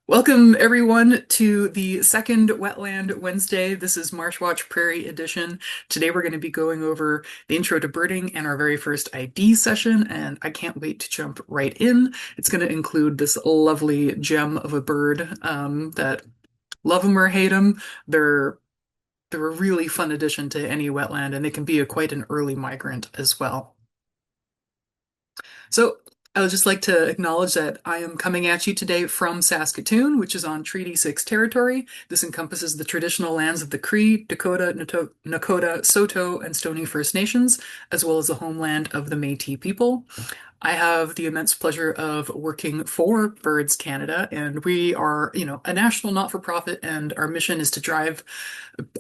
Welcome, everyone, to the second Wetland Wednesday. This is MarshWatch Prairie Edition. Today, we're going to be going over the intro to birding and our very first ID session, and I can't wait to jump right in. It's going to include this lovely gem of a bird that love them or hate them. They're a really fun addition to any wetland, and they can be quite an early migrant as well. So I would just like to acknowledge that I am coming at you today from Saskatoon, which is on Treaty 6 territory. This encompasses the traditional lands of the Cree, Dakota, Nakota, Saulteaux, and Stoney First Nations, as well as the homeland of the Métis people. I have the immense pleasure of working for Birds Canada, and we are, a national not-for-profit, and our mission is to drive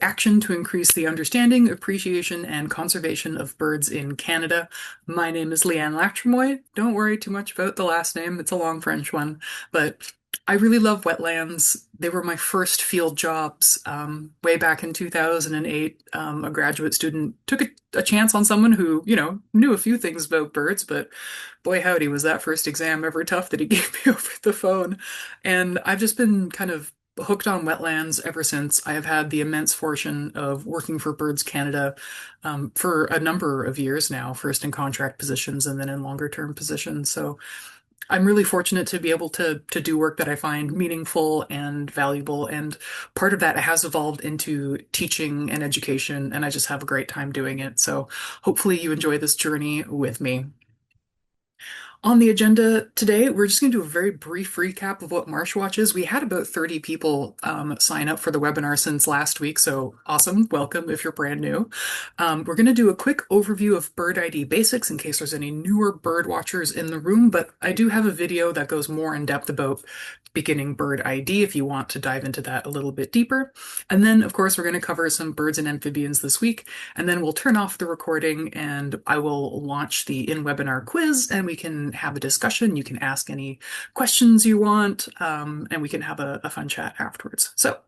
action to increase the understanding, appreciation, and conservation of birds in Canada. My name is Leanne Lachtremoy. Don't worry too much about the last name. It's a long French one, but I really love wetlands. They were my first field jobs way back in 2008. A graduate student took a chance on someone who, knew a few things about birds, but boy, howdy, was that first exam ever tough that he gave me over the phone. And I've just been kind of hooked on wetlands ever since. I have had the immense fortune of working for Birds Canada for a number of years now, first in contract positions and then in longer term positions. So I'm really fortunate to be able to do work that I find meaningful and valuable. And part of that has evolved into teaching and education, and I just have a great time doing it. So hopefully you enjoy this journey with me. On the agenda today, we're just going to do a very brief recap of what MarshWatch is. We had about 30 people sign up for the webinar since last week, so awesome. Welcome if you're brand new. We're going to do a quick overview of bird ID basics in case there's any newer bird watchers in the room, but I do have a video that goes more in depth about beginning bird ID if you want to dive into that a little bit deeper. And then, of course, we're going to cover some birds and amphibians this week, and then we'll turn off the recording and I will launch the in-webinar quiz and we can have a discussion. You can ask any questions you want, and we can have a fun chat afterwards. So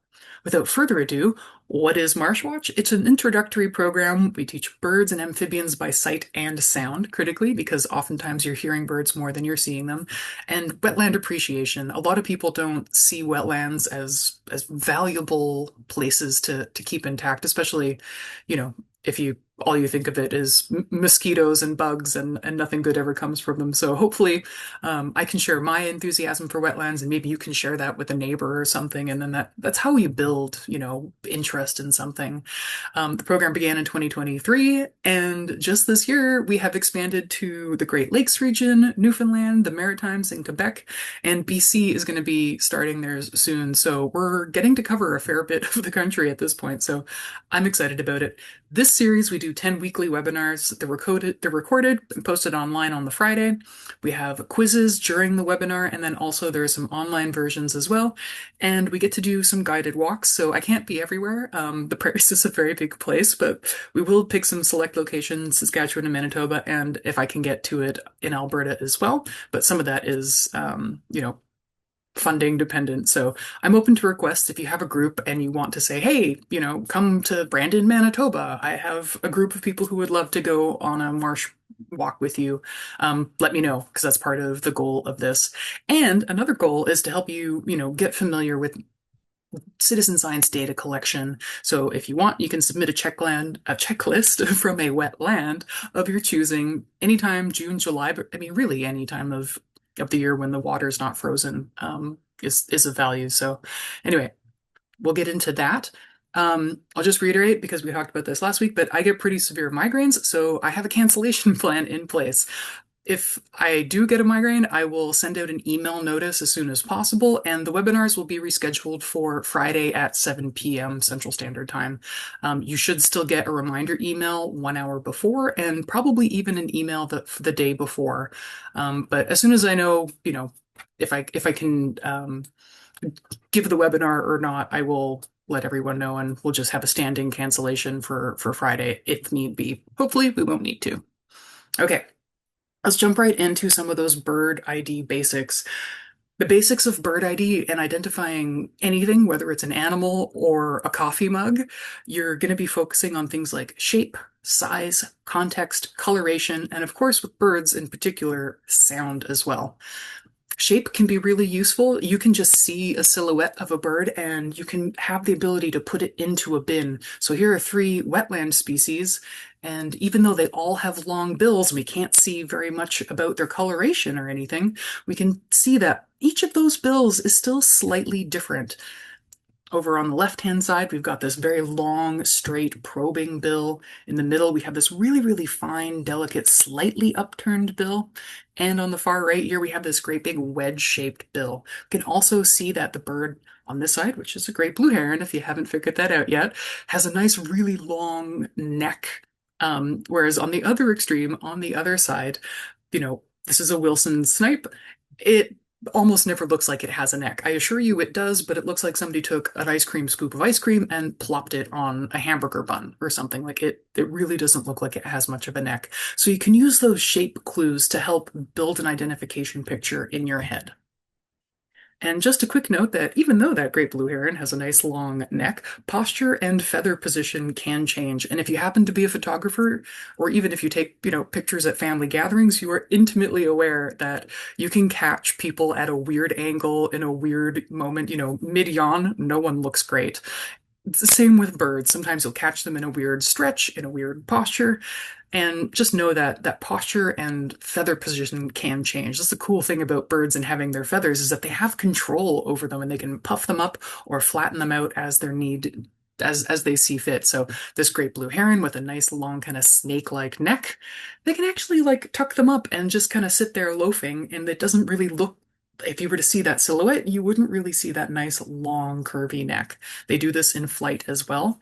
without further ado, what is MarshWatch? It's an introductory program. We teach birds and amphibians by sight and sound critically, because oftentimes you're hearing birds more than you're seeing them. And wetland appreciation. A lot of people don't see wetlands as valuable places to keep intact, especially, if you all you think of it is mosquitoes and bugs and nothing good ever comes from them. So hopefully I can share my enthusiasm for wetlands and maybe you can share that with a neighbor or something. And then that's how you build, interest in something. The program began in 2023 and just this year we have expanded to the Great Lakes region, Newfoundland, the Maritimes, and Quebec. And BC is going to be starting theirs soon. So we're getting to cover a fair bit of the country at this point. So I'm excited about it. This series, we do 10 weekly webinars. They're recorded and posted online on the Friday. We have quizzes during the webinar, and then also there are some online versions as well. And we get to do some guided walks, so I can't be everywhere. The Prairies is a very big place, but we will pick some select locations, Saskatchewan and Manitoba, and if I can get to it in Alberta as well. But some of that is, funding dependent. So I'm open to requests if you have a group and you want to say, hey, come to Brandon, Manitoba. I have a group of people who would love to go on a marsh walk with you. Let me know because that's part of the goal of this. And another goal is to help you, get familiar with citizen science data collection. So if you want, you can submit a checklist from a wetland of your choosing anytime June, July, but I mean, really any time of the year when the water's not frozen is of value. So anyway, we'll get into that. I'll just reiterate because we talked about this last week, but I get pretty severe migraines, so I have a cancellation plan in place. If I do get a migraine, I will send out an email notice as soon as possible, and the webinars will be rescheduled for Friday at 7 p.m. Central Standard Time. You should still get a reminder email 1 hour before, and probably even an email the day before. But as soon as I know, if I can give the webinar or not, I will let everyone know, and we'll just have a standing cancellation for Friday if need be. Hopefully, we won't need to. Okay. Let's jump right into some of those bird ID basics. The basics of bird ID and identifying anything, whether it's an animal or a coffee mug, you're going to be focusing on things like shape, size, context, coloration, and of course with birds in particular, sound as well. Shape can be really useful. You can just see a silhouette of a bird and you can have the ability to put it into a bin. So here are three wetland species, and even though they all have long bills, we can't see very much about their coloration or anything. We can see that each of those bills is still slightly different. Over on the left-hand side, we've got this very long, straight, probing bill. In the middle, we have this really, really fine, delicate, slightly upturned bill. And on the far right here, we have this great big wedge-shaped bill. We can also see that the bird on this side, which is a great blue heron, if you haven't figured that out yet, has a nice, really long neck. Whereas on the other extreme, on the other side, this is a Wilson snipe. It almost never looks like it has a neck. I assure you it does, but it looks like somebody took an ice cream scoop of ice cream and plopped it on a hamburger bun or something. Like it really doesn't look like it has much of a neck. So you can use those shape clues to help build an identification picture in your head. And just a quick note that even though that great blue heron has a nice long neck, posture and feather position can change. And if you happen to be a photographer, or even if you take, pictures at family gatherings, you are intimately aware that you can catch people at a weird angle in a weird moment, mid-yawn, no one looks great. It's the same with birds. Sometimes you'll catch them in a weird stretch, in a weird posture. And just know that that posture and feather position can change. That's the cool thing about birds and having their feathers is that they have control over them and they can puff them up or flatten them out as their need as they see fit. So this great blue heron with a nice long kind of snake-like neck, they can actually like tuck them up and just kind of sit there loafing, and it doesn't really look, if you were to see that silhouette, you wouldn't really see that nice long curvy neck. They do this in flight as well.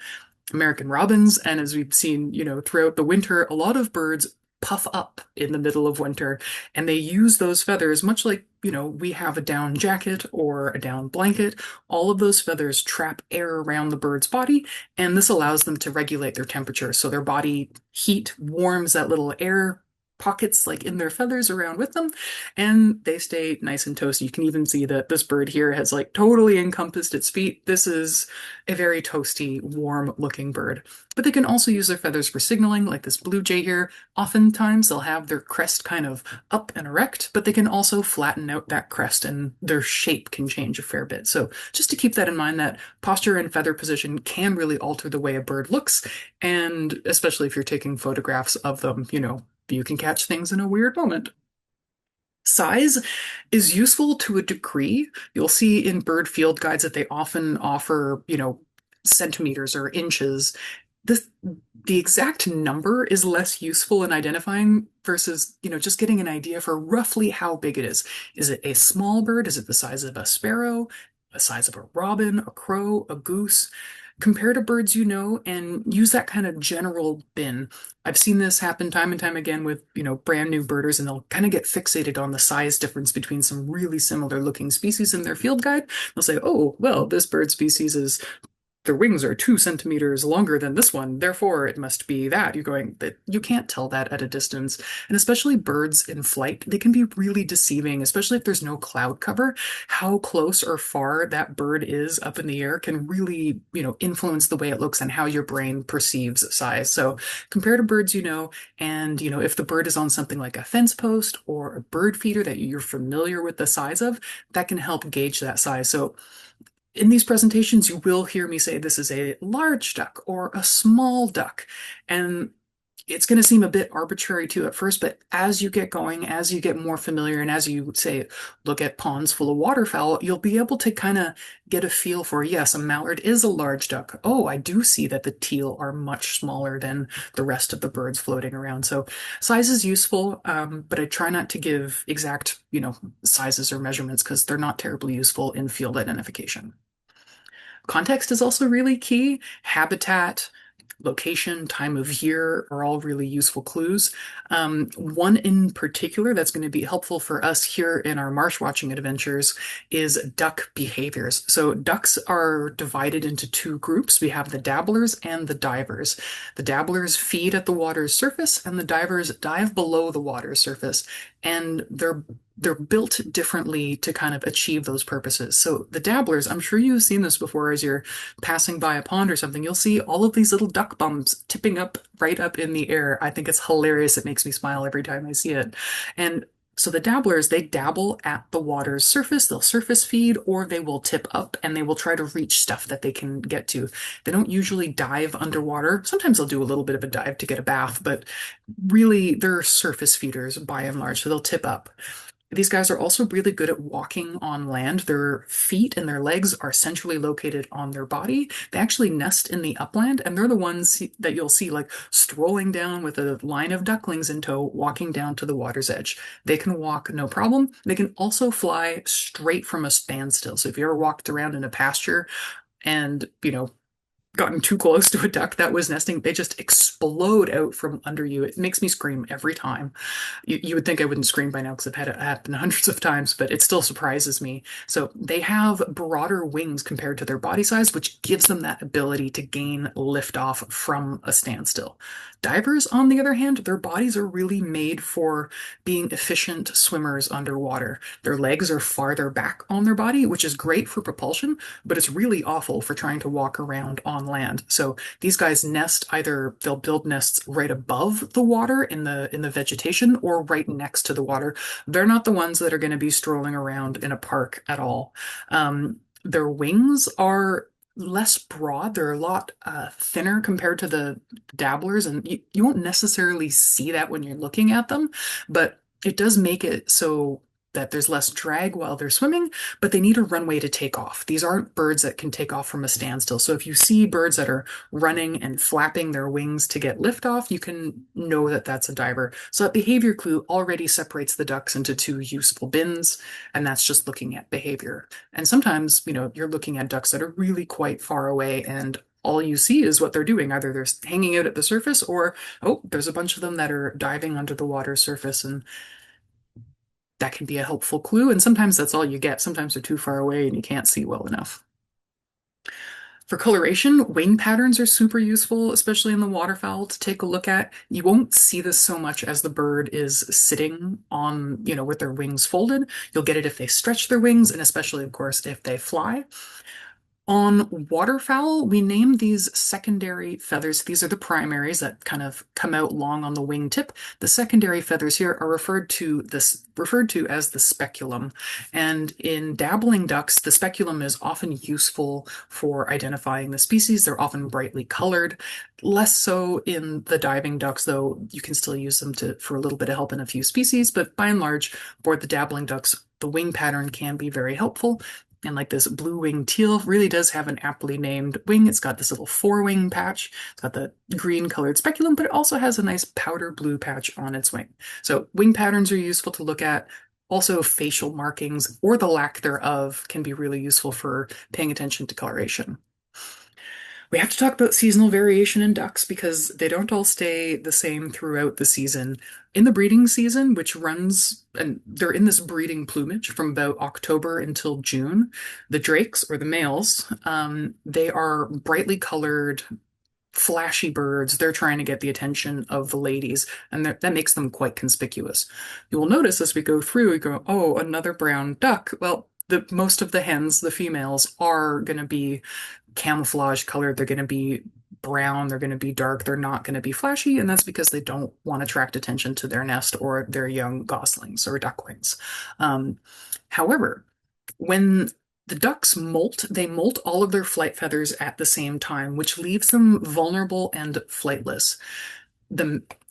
American robins, and as we've seen, throughout the winter, a lot of birds puff up in the middle of winter, and they use those feathers, much like, we have a down jacket or a down blanket. All of those feathers trap air around the bird's body, and this allows them to regulate their temperature. So their body heat warms that little air pockets like in their feathers around with them, and they stay nice and toasty. You can even see that this bird here has like totally encompassed its feet. This is a very toasty, warm looking bird. But they can also use their feathers for signaling, like this blue jay here. Oftentimes they'll have their crest kind of up and erect, but they can also flatten out that crest and their shape can change a fair bit. So just to keep that in mind, that posture and feather position can really alter the way a bird looks, and especially if you're taking photographs of them, you can catch things in a weird moment. Size is useful to a degree. You'll see in bird field guides that they often offer, centimeters or inches. This, the exact number is less useful in identifying versus, just getting an idea for roughly how big it is. Is it a small bird? Is it the size of a sparrow, the size of a robin, a crow, a goose? Compare to birds and use that kind of general bin. I've seen this happen time and time again with, brand new birders, and they'll kind of get fixated on the size difference between some really similar looking species in their field guide. They'll say, oh, well, this bird species is, their wings are 2 centimeters longer than this one, therefore it must be that. You're going, that you can't tell that at a distance. And especially birds in flight, they can be really deceiving, especially if there's no cloud cover. How close or far that bird is up in the air can really, influence the way it looks and how your brain perceives size. So compare to birds and if the bird is on something like a fence post or a bird feeder that you're familiar with the size of, that can help gauge that size. So in these presentations, you will hear me say this is a large duck or a small duck. And it's going to seem a bit arbitrary too at first, but as you get going, as you get more familiar, and as you say, look at ponds full of waterfowl, you'll be able to kind of get a feel for, yes, a mallard is a large duck. Oh, I do see that the teal are much smaller than the rest of the birds floating around. So size is useful, but I try not to give exact, sizes or measurements because they're not terribly useful in field identification. Context is also really key. Habitat, location, time of year are all really useful clues. One in particular that's going to be helpful for us here in our marsh watching adventures is duck behaviors. So ducks are divided into two groups. We have the dabblers and the divers. The dabblers feed at the water's surface and the divers dive below the water's surface. And they're built differently to kind of achieve those purposes. So the dabblers, I'm sure you've seen this before as you're passing by a pond or something, you'll see all of these little duck bums tipping up right up in the air. I think it's hilarious. It makes me smile every time I see it. And So the dabblers, they dabble at the water's surface, they'll surface feed, or they will tip up and they will try to reach stuff that they can get to. They don't usually dive underwater. Sometimes they'll do a little bit of a dive to get a bath, but really they're surface feeders by and large, so they'll tip up. These guys are also really good at walking on land. Their feet and their legs are centrally located on their body. They actually nest in the upland, and they're the ones that you'll see like strolling down with a line of ducklings in tow, walking down to the water's edge. They can walk no problem. They can also fly straight from a standstill. So if you ever walked around in a pasture and, gotten too close to a duck that was nesting, they just explode out from under you. It makes me scream every time. You would think I wouldn't scream by now because I've had it happen hundreds of times, but it still surprises me. So they have broader wings compared to their body size, which gives them that ability to gain liftoff from a standstill. Divers, on the other hand, their bodies are really made for being efficient swimmers underwater. Their legs are farther back on their body, which is great for propulsion, but it's really awful for trying to walk around on land. So these guys nest either they'll build nests right above the water in the vegetation or right next to the water. They're not the ones that are going to be strolling around in a park at all. Their wings are less broad. They're a lot thinner compared to the dabblers, and you won't necessarily see that when you're looking at them, but it does make it so that there's less drag while they're swimming, but they need a runway to take off. These aren't birds that can take off from a standstill. So if you see birds that are running and flapping their wings to get liftoff, you can know that that's a diver. So that behavior clue already separates the ducks into two useful bins, and that's just looking at behavior. And sometimes, you're looking at ducks that are really quite far away and all you see is what they're doing. Either they're hanging out at the surface or, oh, there's a bunch of them that are diving under the water surface, and that can be a helpful clue. And sometimes that's all you get. Sometimes they're too far away and you can't see well enough. For coloration, wing patterns are super useful, especially in the waterfowl to take a look at. You won't see this so much as the bird is sitting on, with their wings folded. You'll get it if they stretch their wings, and especially, of course, if they fly. On waterfowl, we name these secondary feathers. These are the primaries that kind of come out long on the wingtip. The secondary feathers here are referred to as the speculum. And in dabbling ducks, the speculum is often useful for identifying the species. They're often brightly colored. Less so in the diving ducks, though you can still use them for a little bit of help in a few species. But by and large, for the dabbling ducks, the wing pattern can be very helpful. And like this blue-winged teal really does have an aptly named wing. It's got this little forewing patch. It's got the green-colored speculum, but it also has a nice powder blue patch on its wing. So wing patterns are useful to look at. Also, facial markings or the lack thereof can be really useful for paying attention to coloration. We have to talk about seasonal variation in ducks because they don't all stay the same throughout the season. In the breeding season, which runs, and they're in this breeding plumage from about October until June, the drakes, or the males, they are brightly colored, flashy birds. They're trying to get the attention of the ladies, and that makes them quite conspicuous. You will notice as we go through, we go, oh, another brown duck. Well, most of the hens, the females, are going to be camouflage colored. They're going to be brown. They're going to be dark. They're not going to be flashy. And that's because they don't want to attract attention to their nest or their young goslings or ducklings. However, when the ducks molt, they molt all of their flight feathers at the same time, which leaves them vulnerable and flightless.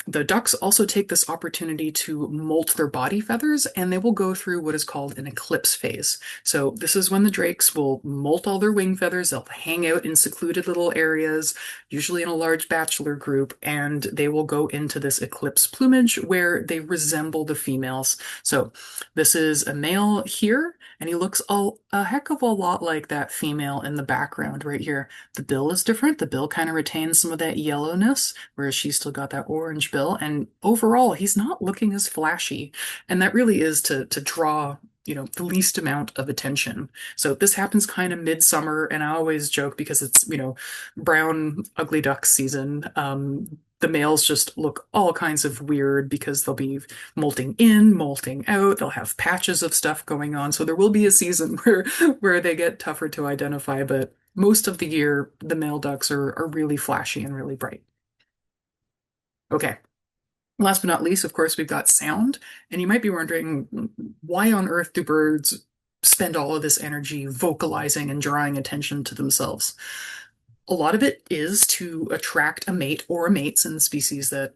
The ducks also take this opportunity to molt their body feathers, and they will go through what is called an eclipse phase. So this is when the drakes will molt all their wing feathers. They'll hang out in secluded little areas, usually in a large bachelor group, and they will go into this eclipse plumage where they resemble the females. So this is a male here, and he looks a heck of a lot like that female in the background right here. The bill is different. The bill kind of retains some of that yellowness, whereas she's still got that orange bill. And overall, he's not looking as flashy. And that really is to draw, the least amount of attention. So this happens kind of midsummer, and I always joke because it's, brown ugly duck season. The males just look all kinds of weird because they'll be molting in, molting out. They'll have patches of stuff going on. So there will be a season where they get tougher to identify, but most of the year, the male ducks are really flashy and really bright. Okay, Last but not least, of course, we've got sound. And you might be wondering, why on earth do birds spend all of this energy vocalizing and drawing attention to themselves? A lot of it is to attract a mate or mates in species that,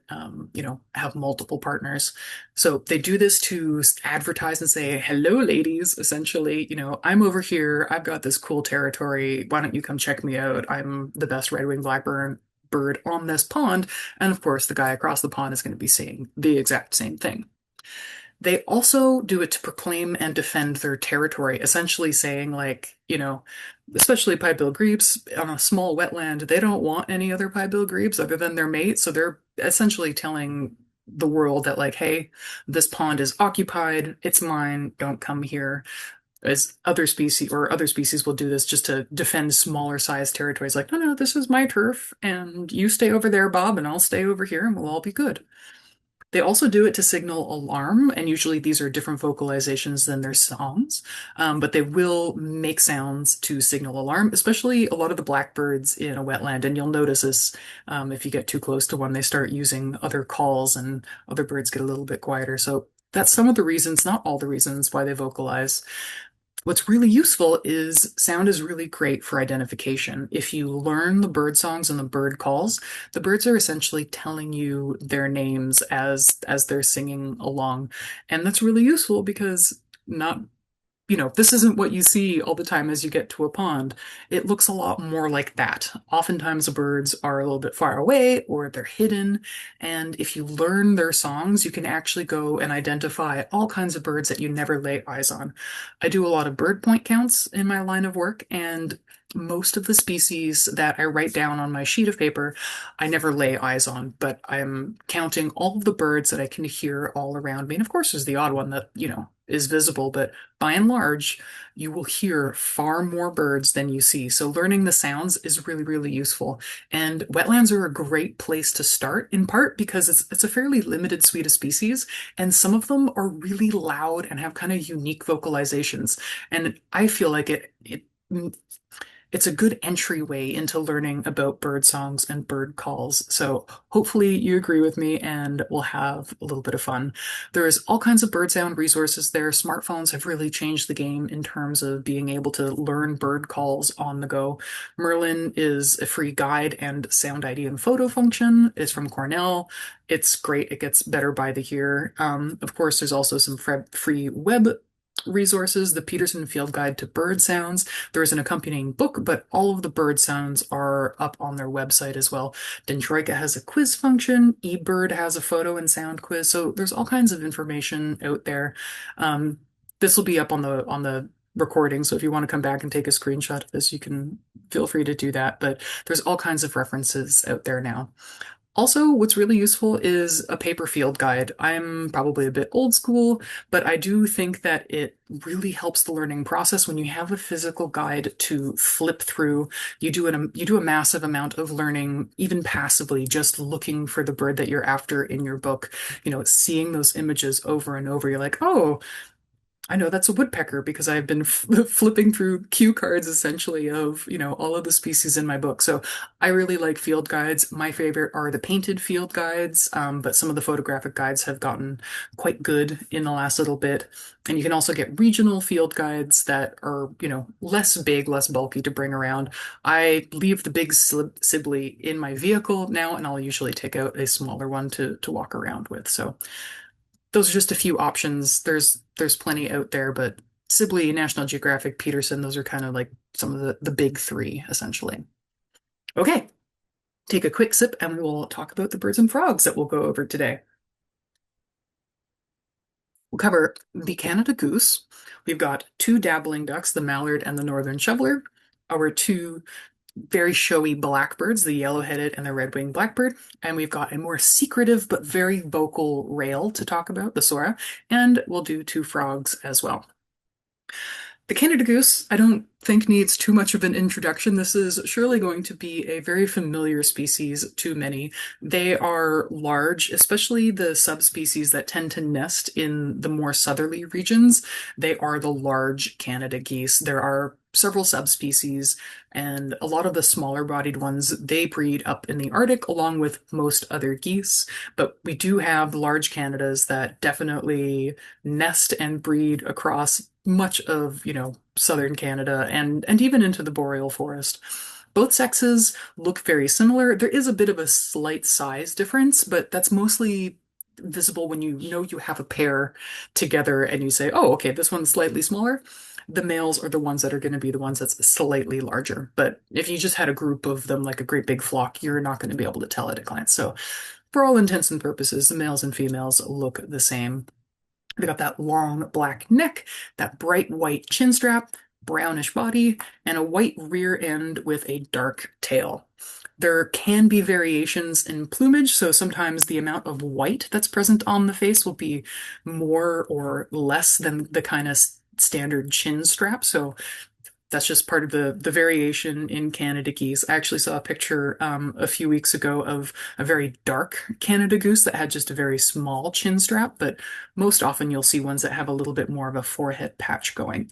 have multiple partners. So they do this to advertise and say, hello, ladies, essentially, I'm over here. I've got this cool territory. Why don't you come check me out? I'm the best red-winged blackbird bird on this pond. And of course, the guy across the pond is going to be saying the exact same thing. They also do it to proclaim and defend their territory, essentially saying, like, especially pied-billed grebes on a small wetland, they don't want any other pied-billed grebes other than their mate. So they're essentially telling the world that, like, hey, this pond is occupied, it's mine, don't come here. As other species will do this just to defend smaller sized territories, like, no, no, this is my turf, and you stay over there, Bob, and I'll stay over here, and we'll all be good. They also do it to signal alarm, and usually these are different vocalizations than their songs, but they will make sounds to signal alarm, especially a lot of the blackbirds in a wetland. And you'll notice this if you get too close to one, they start using other calls and other birds get a little bit quieter. So that's some of the reasons, not all the reasons, why they vocalize. What's really useful is sound is really great for identification. If you learn the bird songs and the bird calls, the birds are essentially telling you their names as they're singing along. And that's really useful because not this isn't what you see all the time as you get to a pond. It looks a lot more like that. Oftentimes the birds are a little bit far away or they're hidden. And if you learn their songs, you can actually go and identify all kinds of birds that you never lay eyes on. I do a lot of bird point counts in my line of work, and most of the species that I write down on my sheet of paper, I never lay eyes on, but I'm counting all of the birds that I can hear all around me. And of course, there's the odd one that, is visible, but by and large, you will hear far more birds than you see. So learning the sounds is really, really useful. And wetlands are a great place to start, in part because it's a fairly limited suite of species, and some of them are really loud and have kind of unique vocalizations. And I feel like it's a good entryway into learning about bird songs and bird calls. So hopefully you agree with me and we'll have a little bit of fun. There's all kinds of bird sound resources there. Smartphones have really changed the game in terms of being able to learn bird calls on the go. Merlin is a free guide and sound ID and photo function. It's from Cornell. It's great. It gets better by the year. Of course, there's also some free web resources, the Peterson Field Guide to Bird Sounds. There's an accompanying book, but all of the bird sounds are up on their website as well. Dendroica has a quiz function. eBird has a photo and sound quiz. So there's all kinds of information out there. This will be up on the recording, so if you want to come back and take a screenshot of this, you can feel free to do that. But there's all kinds of references out there now. Also, what's really useful is a paper field guide. I'm probably a bit old school, but I do think that it really helps the learning process when you have a physical guide to flip through. You do a massive amount of learning, even passively, just looking for the bird that you're after in your book. Seeing those images over and over, you're like, oh, I know that's a woodpecker because I've been flipping through cue cards essentially of, all of the species in my book. So I really like field guides. My favorite are the painted field guides, but some of the photographic guides have gotten quite good in the last little bit. And you can also get regional field guides that are, less big, less bulky to bring around. I leave the big Sibley in my vehicle now, and I'll usually take out a smaller one to walk around with. So those are just a few options. There's plenty out there, but Sibley, National Geographic, Peterson, those are kind of like some of the big three, essentially. Okay, take a quick sip and we will talk about the birds and frogs that we'll go over today. We'll cover the Canada goose. We've got two dabbling ducks, the mallard and the northern shoveler, our two very showy blackbirds, the yellow-headed and the red-winged blackbird. And we've got a more secretive but very vocal rail to talk about, the Sora. And we'll do two frogs as well. The Canada goose, I don't think needs too much of an introduction. This is surely going to be a very familiar species to many. They are large, especially the subspecies that tend to nest in the more southerly regions. They are the large Canada geese. There are several subspecies, and a lot of the smaller bodied ones, they breed up in the Arctic along with most other geese. But we do have large Canadas that definitely nest and breed across much of, southern Canada and even into the boreal forest. Both sexes look very similar. There is a bit of a slight size difference, but that's mostly visible when you know you have a pair together and you say, oh, okay, this one's slightly smaller. The males are the ones that are going to be the ones that's slightly larger. But if you just had a group of them, like a great big flock, you're not going to be able to tell at a glance. So, for all intents and purposes, the males and females look the same. They got that long black neck, that bright white chin strap, brownish body, and a white rear end with a dark tail. There can be variations in plumage, so sometimes the amount of white that's present on the face will be more or less than the kind of standard chin strap. So that's just part of the variation in Canada geese. I actually saw a picture a few weeks ago of a very dark Canada goose that had just a very small chin strap, but most often you'll see ones that have a little bit more of a forehead patch going.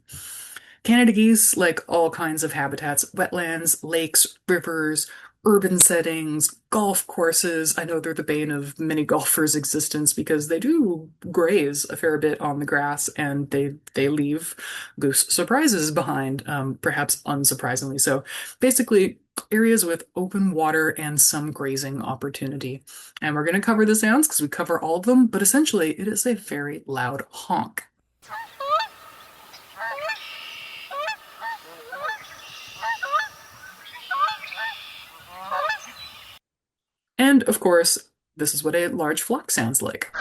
Canada geese like all kinds of habitats, wetlands, lakes, rivers, urban settings, golf courses. I know they're the bane of many golfers' existence because they do graze a fair bit on the grass and they leave goose surprises behind, perhaps unsurprisingly. So basically, areas with open water and some grazing opportunity. And we're going to cover the sounds because we cover all of them, but essentially it is a very loud honk. And of course, this is what a large flock sounds like.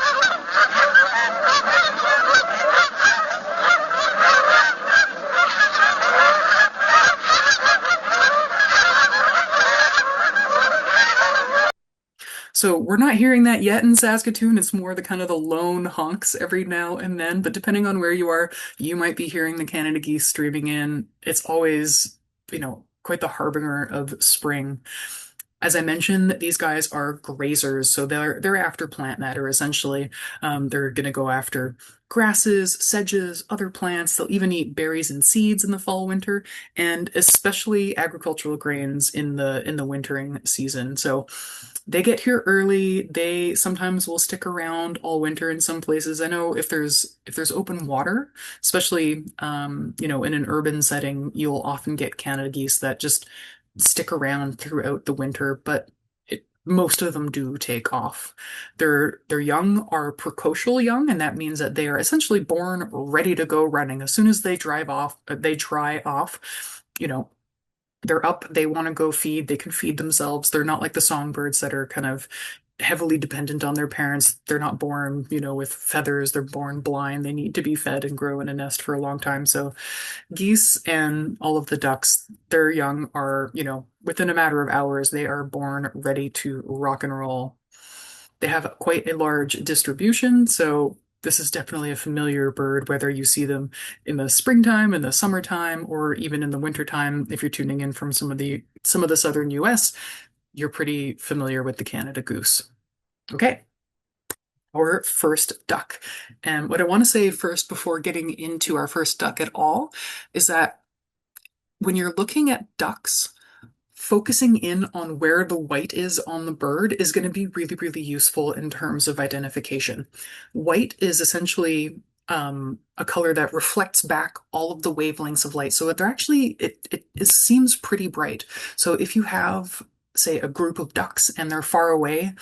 So we're not hearing that yet in Saskatoon. It's more the kind of the lone honks every now and then, but depending on where you are, you might be hearing the Canada geese streaming in. It's always, quite the harbinger of spring. As I mentioned, these guys are grazers, so they're after plant matter essentially. They're going to go after grasses, sedges, other plants. They'll even eat berries and seeds in the fall, winter, and especially agricultural grains in the wintering season. So they get here early. They sometimes will stick around all winter in some places. I know if there's open water, especially in an urban setting, you'll often get Canada geese that just stick around throughout the winter, but most of them do take off. Their young are precocial young, and that means that they are essentially born ready to go running. As soon as they dry off, you know, they're up, they want to go feed, they can feed themselves. They're not like the songbirds that are kind of heavily dependent on their parents. They're not born, with feathers. They're born blind. They need to be fed and grow in a nest for a long time. So geese and all of the ducks, their young are, within a matter of hours, they are born ready to rock and roll. They have quite a large distribution, so this is definitely a familiar bird, whether you see them in the springtime, in the summertime, or even in the wintertime. If you're tuning in from some of the southern US, you're pretty familiar with the Canada goose. Okay, our first duck. And what I want to say first before getting into our first duck at all is that when you're looking at ducks, focusing in on where the white is on the bird is going to be really, really useful in terms of identification. White is essentially a color that reflects back all of the wavelengths of light. So they're actually, it seems pretty bright. So if you have, say, a group of ducks and they're far away,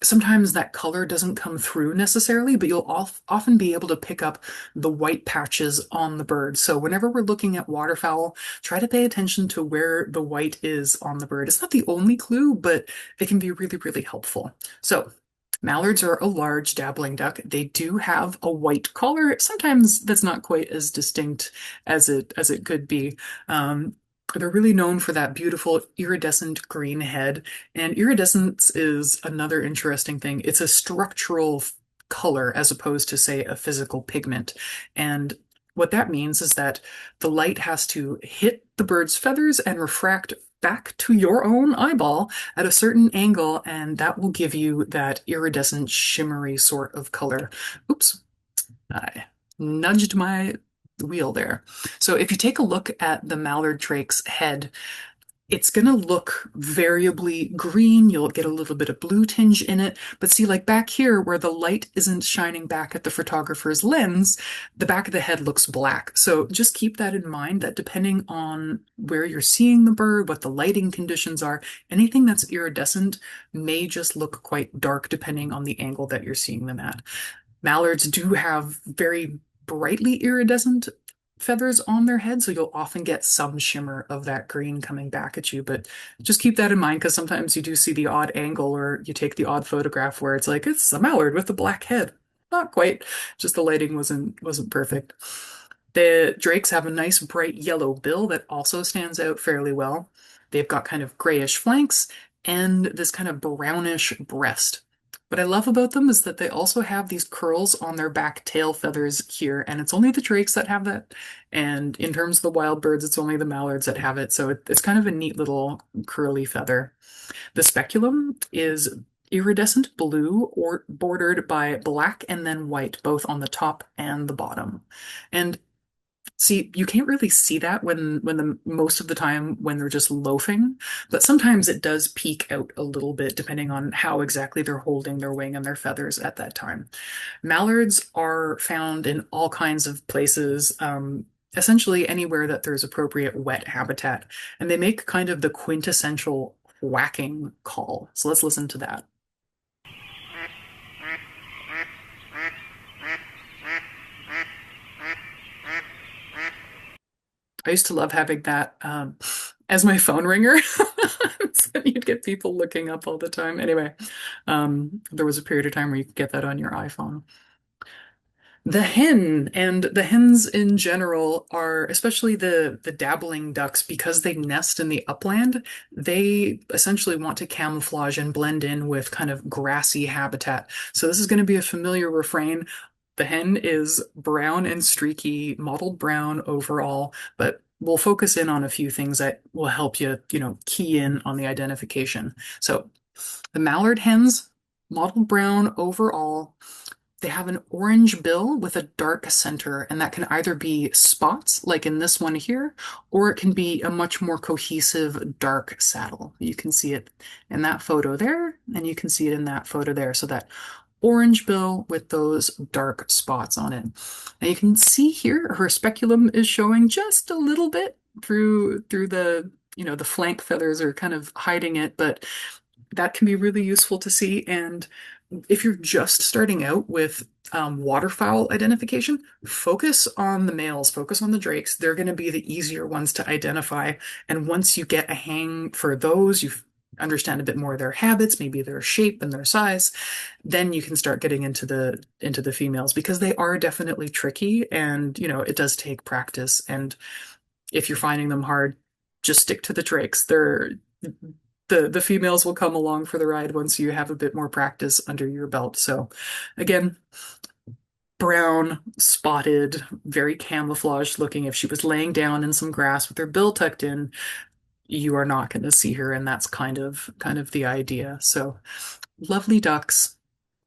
sometimes that color doesn't come through necessarily, but you'll often be able to pick up the white patches on the bird. So whenever we're looking at waterfowl, try to pay attention to where the white is on the bird. It's not the only clue, but it can be really, really helpful. So mallards are a large dabbling duck. They do have a white collar. Sometimes that's not quite as distinct as it could be. They're really known for that beautiful iridescent green head. And iridescence is another interesting thing. It's a structural color as opposed to, say, a physical pigment. And what that means is that the light has to hit the bird's feathers and refract back to your own eyeball at a certain angle, and that will give you that iridescent, shimmery sort of color. Oops, I nudged my wheel there. So if you take a look at the mallard drake's head, it's going to look variably green. You'll get a little bit of blue tinge in it. But see, like back here where the light isn't shining back at the photographer's lens, the back of the head looks black. So just keep that in mind that depending on where you're seeing the bird, what the lighting conditions are, anything that's iridescent may just look quite dark depending on the angle that you're seeing them at. Mallards do have very brightly iridescent feathers on their head, so you'll often get some shimmer of that green coming back at you. But just keep that in mind because sometimes you do see the odd angle or you take the odd photograph where it's like it's a mallard with a black head. Not quite, just the lighting wasn't perfect. The drakes have a nice bright yellow bill that also stands out fairly well. They've got kind of grayish flanks and this kind of brownish breast. What I love about them is that they also have these curls on their back tail feathers here, and it's only the drakes that have that. And in terms of the wild birds, it's only the mallards that have it. So it's kind of a neat little curly feather. The speculum is iridescent blue or bordered by black and then white, both on the top and the bottom. And see, you can't really see that when the most of the time when they're just loafing, but sometimes it does peek out a little bit depending on how exactly they're holding their wing and their feathers at that time. Mallards are found in all kinds of places, essentially anywhere that there's appropriate wet habitat, and they make kind of the quintessential whacking call. So let's listen to that. I used to love having that as my phone ringer. So you'd get people looking up all the time. Anyway, there was a period of time where you could get that on your iPhone. The hen and the hens in general are, especially the dabbling ducks, because they nest in the upland, they essentially want to camouflage and blend in with kind of grassy habitat. So this is going to be a familiar refrain. The hen is brown and streaky, mottled brown overall, but we'll focus in on a few things that will help you, key in on the identification. So the mallard hens, mottled brown overall. They have an orange bill with a dark center, and that can either be spots, like in this one here, or it can be a much more cohesive dark saddle. You can see it in that photo there, and you can see it in that photo there. So that orange bill with those dark spots on it. And you can see here her speculum is showing just a little bit through the, the flank feathers are kind of hiding it, but that can be really useful to see. And if you're just starting out with waterfowl identification, focus on the males, focus on the drakes. They're going to be the easier ones to identify. And once you get a hang for those, you understand a bit more of their habits, maybe their shape and their size, then you can start getting into the females because they are definitely tricky and it does take practice. And if you're finding them hard, just stick to the drakes. The females will come along for the ride once you have a bit more practice under your belt. So again, brown, spotted, very camouflaged looking. If she was laying down in some grass with her bill tucked in, you are not going to see her, and that's kind of the idea. So lovely ducks.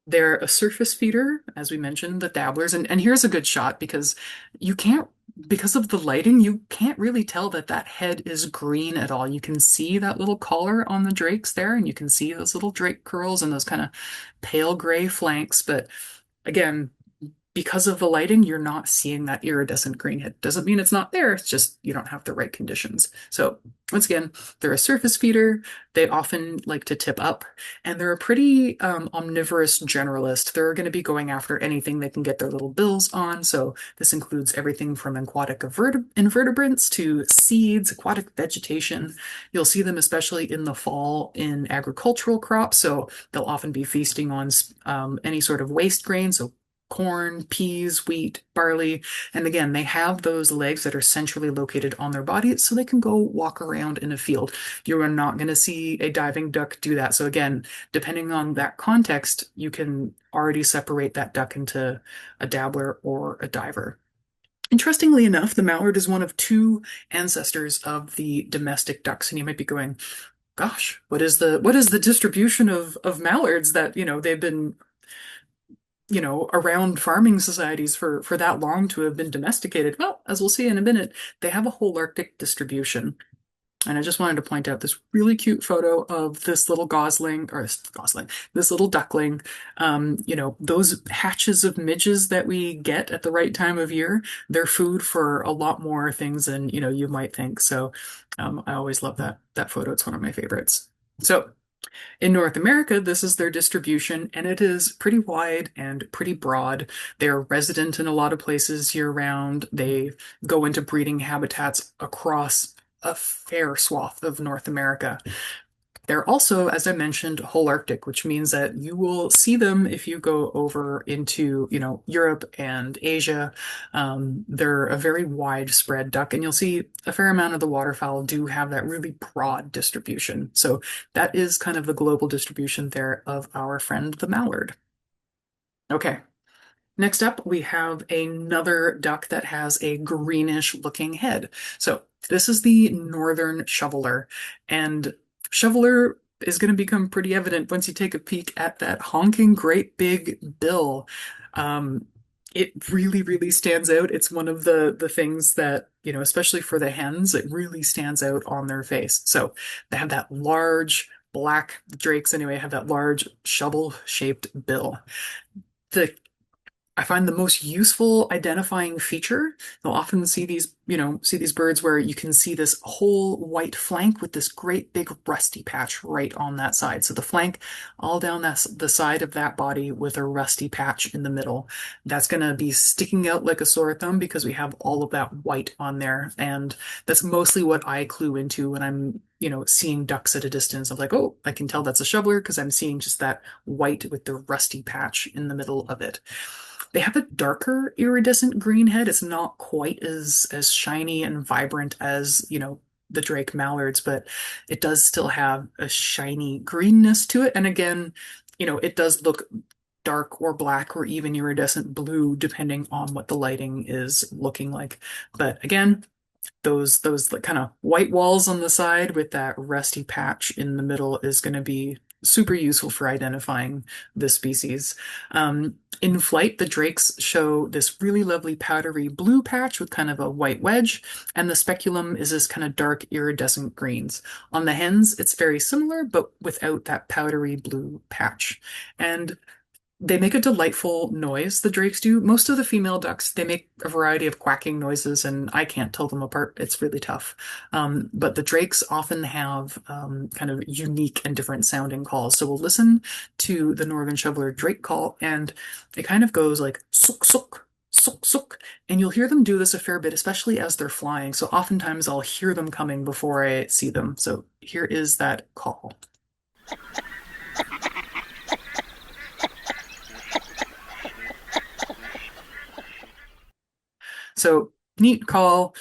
They're a surface feeder, as we mentioned, the dabblers. And here's a good shot because you can't, because of the lighting, you can't really tell that that head is green at all. You can see that little collar on the drakes there, and you can see those little drake curls and those kind of pale gray flanks. But again, because of the lighting, you're not seeing that iridescent green head. Doesn't mean it's not there, it's just you don't have the right conditions. So once again, they're a surface feeder. They often like to tip up, and they're a pretty omnivorous generalist. They're going to be going after anything they can get their little bills on. So this includes everything from aquatic invertebrates to seeds, aquatic vegetation. You'll see them especially in the fall in agricultural crops. So they'll often be feasting on any sort of waste grain. So corn, peas, wheat, barley. And again, they have those legs that are centrally located on their body so they can go walk around in a field. You are not going to see a diving duck do that. So again, depending on that context, you can already separate that duck into a dabbler or a diver. Interestingly enough, the mallard is one of two ancestors of the domestic ducks. And you might be going, gosh, what is the distribution of mallards that, they've been around farming societies for that long to have been domesticated. Well, as we'll see in a minute, they have a whole Arctic distribution. And I just wanted to point out this really cute photo of this little this little duckling. Those hatches of midges that we get at the right time of year, they're food for a lot more things than, you might think. So, I always love that photo. It's one of my favorites. So, in North America, this is their distribution, and it is pretty wide and pretty broad. They're resident in a lot of places year round. They go into breeding habitats across a fair swath of North America. They're also, as I mentioned, Holarctic, which means that you will see them if you go over into, Europe and Asia. They're a very widespread duck, and you'll see a fair amount of the waterfowl do have that really broad distribution. So that is kind of the global distribution there of our friend the mallard. Okay, next up, we have another duck that has a greenish looking head. So this is the northern shoveler, and shoveler is going to become pretty evident once you take a peek at that honking great big bill. Um, it really, really stands out. It's one of the things that, especially for the hens, it really stands out on their face. So they have that large black drakes anyway, have that large shovel-shaped bill. The I find the most useful identifying feature, you'll often see these birds where you can see this whole white flank with this great big rusty patch right on that side. So the flank all down the side of that body with a rusty patch in the middle. That's going to be sticking out like a sore thumb because we have all of that white on there. And that's mostly what I clue into when I'm seeing ducks at a distance. I'm like, oh, I can tell that's a shoveler because I'm seeing just that white with the rusty patch in the middle of it. They have a darker iridescent green head. It's not quite as shiny and vibrant as, the Drake mallards, but it does still have a shiny greenness to it. And again, it does look dark or black or even iridescent blue depending on what the lighting is looking like. But again, those kind of white walls on the side with that rusty patch in the middle is going to be super useful for identifying the species. In flight, the drakes show this really lovely powdery blue patch with kind of a white wedge, and the speculum is this kind of dark iridescent greens. On the hens, it's very similar, but without that powdery blue patch. And they make a delightful noise, the drakes do. Most of the female ducks, they make a variety of quacking noises, and I can't tell them apart. It's really tough. But the drakes often have kind of unique and different sounding calls. So we'll listen to the northern shoveler drake call, and it kind of goes like suk suk. Suk suk, and you'll hear them do this a fair bit, especially as they're flying. So oftentimes I'll hear them coming before I see them. So here is that call. So neat call.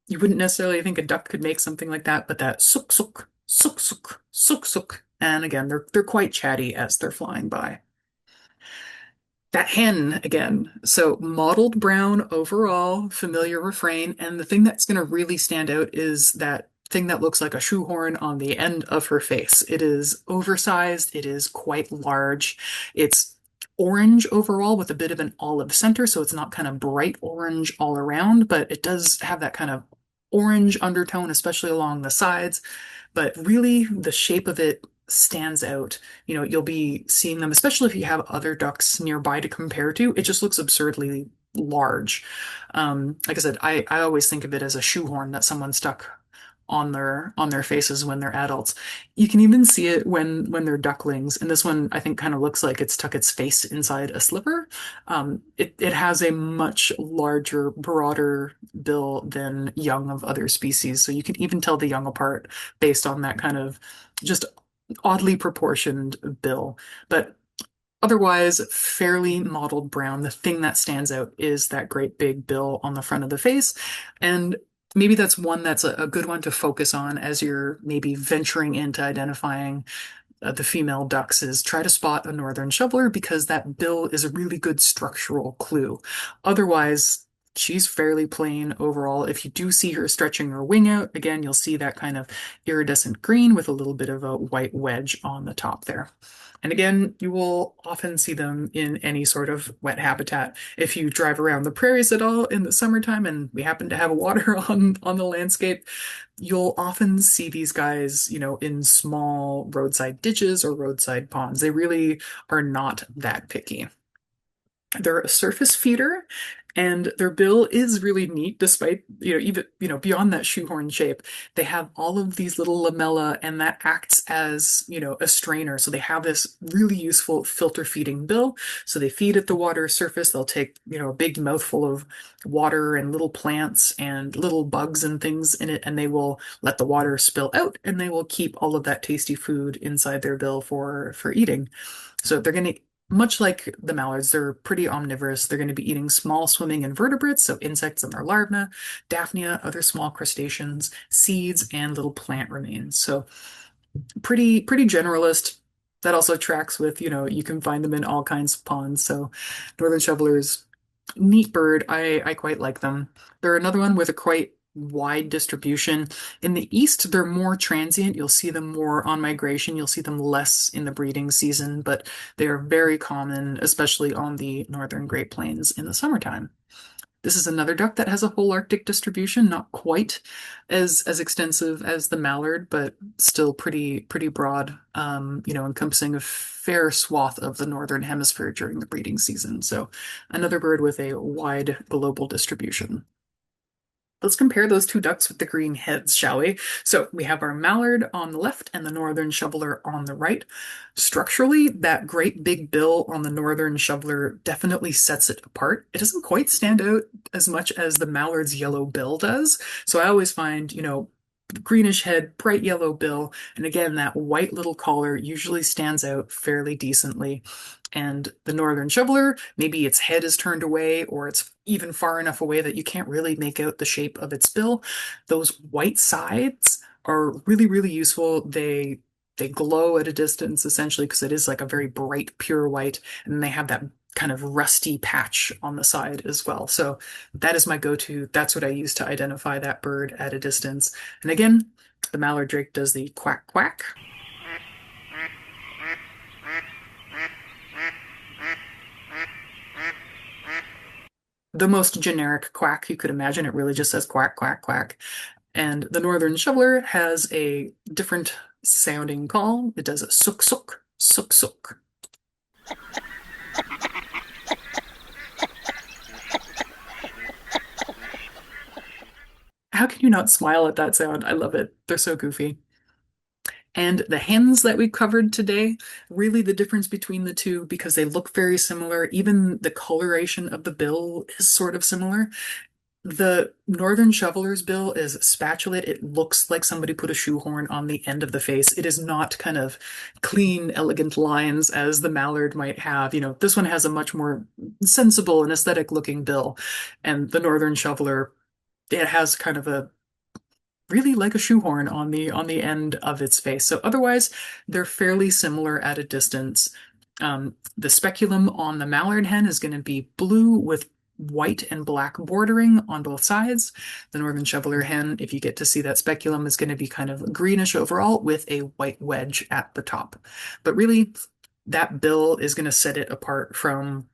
You wouldn't necessarily think a duck could make something like that, but that suk suk, suk suk, suk suk. And again, they're quite chatty as they're flying by. That hen again. So mottled brown overall, familiar refrain. And the thing that's going to really stand out is that thing that looks like a shoehorn on the end of her face. It is oversized. It is quite large. It's orange overall with a bit of an olive center, so it's not kind of bright orange all around, but it does have that kind of orange undertone, especially along the sides. But really, the shape of it stands out. You'll be seeing them, especially if you have other ducks nearby to compare to. It just looks absurdly large. Like I said, I always think of it as a shoehorn that someone stuck on their faces when they're adults. You can even see it when they're ducklings. And this one I think kind of looks like it's tucked its face inside a slipper. It has a much larger, broader bill than young of other species. So you can even tell the young apart based on that kind of just oddly proportioned bill. But otherwise, fairly mottled brown. The thing that stands out is that great big bill on the front of the face. And maybe that's one that's a good one to focus on as you're maybe venturing into identifying the female ducks is try to spot a northern shoveler because that bill is a really good structural clue. Otherwise, She's fairly plain overall. If you do see her stretching her wing out, again, you'll see that kind of iridescent green with a little bit of a white wedge on the top there. And again, you will often see them in any sort of wet habitat. If you drive around the prairies at all in the summertime and we happen to have water on the landscape, you'll often see these guys, in small roadside ditches or roadside ponds. They really are not that picky. They're a surface feeder, and their bill is really neat, despite, even, beyond that shoehorn shape. They have all of these little lamella, and that acts as, a strainer. So they have this really useful filter feeding bill. So they feed at the water surface. They'll take, a big mouthful of water and little plants and little bugs and things in it, and they will let the water spill out, and they will keep all of that tasty food inside their bill for eating. So they're going to, much like the mallards, they're pretty omnivorous. They're going to be eating small swimming invertebrates, so insects and their larvae, Daphnia, other small crustaceans, seeds, and little plant remains. So pretty generalist. That also tracks with, you can find them in all kinds of ponds. So northern shovelers, neat bird. I quite like them. They're another one with a quite wide distribution. In the east, they're more transient. You'll see them more on migration. You'll see them less in the breeding season, but they are very common, especially on the northern Great Plains in the summertime. This is another duck that has a whole Arctic distribution, not quite as extensive as the mallard, but still pretty broad, encompassing a fair swath of the northern hemisphere during the breeding season. So another bird with a wide global distribution. Let's compare those two ducks with the green heads, shall we? So we have our mallard on the left and the northern shoveler on the right. Structurally, that great big bill on the northern shoveler definitely sets it apart. It doesn't quite stand out as much as the mallard's yellow bill does. So I always find, greenish head, bright yellow bill, and again, that white little collar usually stands out fairly decently. And the northern shoveler, maybe its head is turned away or it's even far enough away that you can't really make out the shape of its bill. Those white sides are really useful. They glow at a distance essentially because it is like a very bright, pure white, and they have that kind of rusty patch on the side as well. So that is my go-to. That's what I use to identify that bird at a distance. And again, the mallard drake does the quack quack. The most generic quack you could imagine. It really just says quack, quack, quack. And the northern shoveler has a different sounding call. It does a suk, suk, suk, suk. How can you not smile at that sound? I love it. They're so goofy. And the hens that we covered today, really the difference between the two, because they look very similar, even the coloration of the bill is sort of similar. The northern shoveler's bill is spatulate. It looks like somebody put a shoehorn on the end of the face. It is not kind of clean, elegant lines as the mallard might have. This one has a much more sensible and aesthetic looking bill. And the northern shoveler, it has kind of a really like a shoehorn on the end of its face. So otherwise, they're fairly similar at a distance. The speculum on the mallard hen is going to be blue with white and black bordering on both sides. The northern shoveler hen, if you get to see that speculum, is going to be kind of greenish overall with a white wedge at the top. But really, that bill is going to set it apart from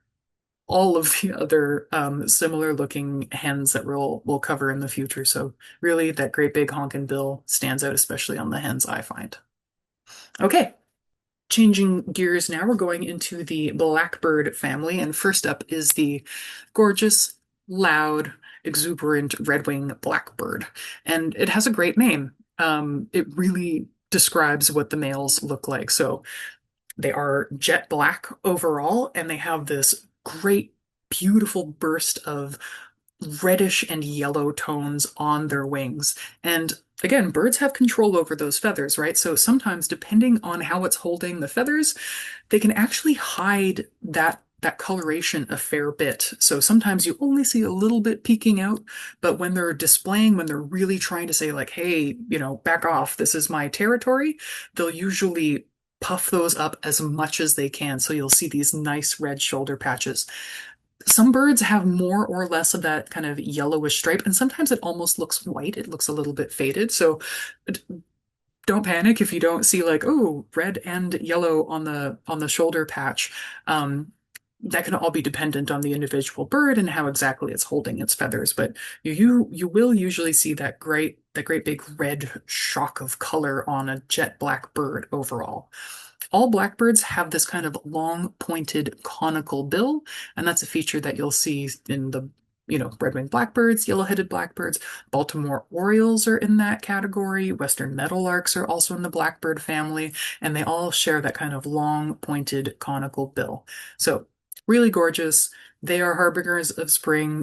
all of the other similar looking hens that we'll cover in the future. So really that great big honkin' bill stands out, especially on the hens, I find. Okay, changing gears now, we're going into the Blackbird family, and first up is the gorgeous, loud, exuberant red-wing blackbird. And it has a great name. It really describes what the males look like. So they are jet black overall, and they have this great, beautiful burst of reddish and yellow tones on their wings. And again, birds have control over those feathers, right? So sometimes, depending on how it's holding the feathers, they can actually hide that coloration a fair bit. So sometimes you only see a little bit peeking out, but when they're displaying, when they're really trying to say like, hey, back off, this is my territory, they'll usually puff those up as much as they can. So you'll see these nice red shoulder patches. Some birds have more or less of that kind of yellowish stripe, and sometimes it almost looks white. It looks a little bit faded. So don't panic if you don't see like, oh, red and yellow on the shoulder patch. Um, that can all be dependent on the individual bird and how exactly it's holding its feathers. But you will usually see that great big red shock of color on a jet black bird overall. All blackbirds have this kind of long pointed conical bill, and that's a feature that you'll see in the red-winged blackbirds, yellow-headed blackbirds. Baltimore orioles are in that category. Western meadowlarks are also in the blackbird family, and they all share that kind of long pointed conical bill. So really gorgeous. They are harbingers of spring.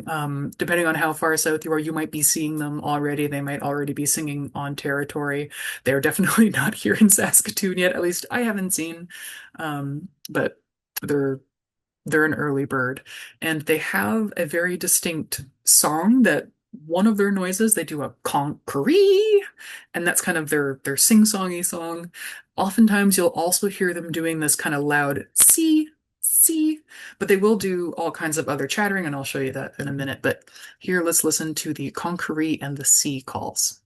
Depending on how far south you are, you might be seeing them already. They might already be singing on territory. They're definitely not here in Saskatoon yet. At least I haven't seen. But they're they're an early bird, and they have a very distinct song that one of their noises, they do a conkery, and that's kind of their sing-songy song. Oftentimes you'll also hear them doing this kind of loud see, but they will do all kinds of other chattering, and I'll show you that in a minute. But here, let's listen to the conkery and the see calls.